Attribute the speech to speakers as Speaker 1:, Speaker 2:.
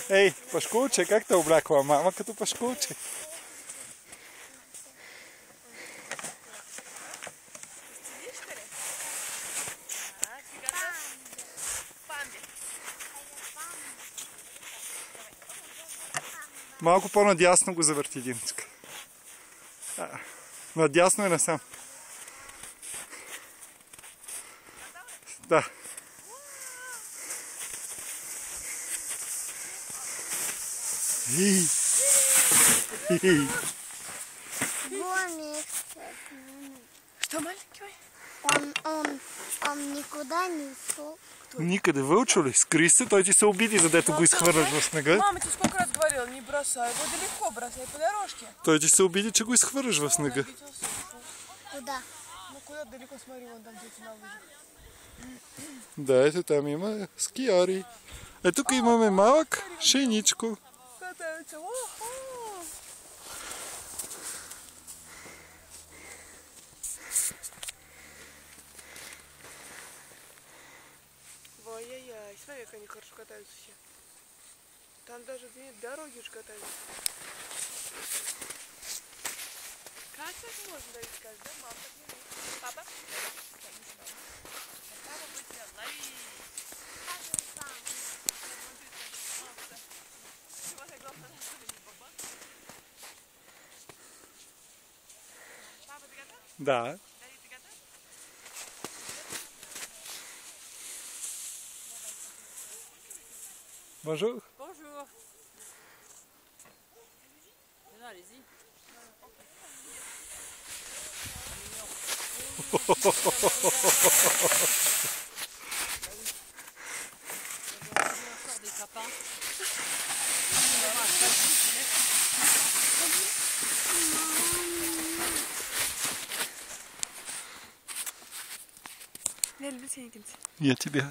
Speaker 1: Ей, пашкулче, как те облякла мама като пашкулче? Малко по-надясно го завърти, Димчка. Надясно и насам. Да.
Speaker 2: Что, маленький мой?
Speaker 3: Он никуда не ушел.
Speaker 1: Никъде, вълчо ли? Скри се, той ти се обиди, задето го изхвърляш в снега.
Speaker 2: Мама, ти сколько раз говорила, не бросай его далеко, бросай по дорожке.
Speaker 1: Той ти се обиди, че го изхвърляш в снега.
Speaker 3: Куда?
Speaker 2: Ну куда далеко, смотри, вон там дети на лыжах.
Speaker 1: Да, ето там има скиори. Е, тук имаме малък шейничко.
Speaker 2: Катаются, охо! Ой-яй-яй, смотри, как они хорошо катаются все. Там даже нет дороги уж катаются. Как так можно, Давид, сказать, да? Мама так не умеет. Папа? Папа будет тебя ловить. Папа, ты готов?
Speaker 1: Да.
Speaker 2: Давид, ты готов?
Speaker 1: Bonjour.
Speaker 2: Bonjour.
Speaker 4: Non, allez-y. Encore des sapins.
Speaker 2: Я люблю синий кольцо.
Speaker 1: Я тебе.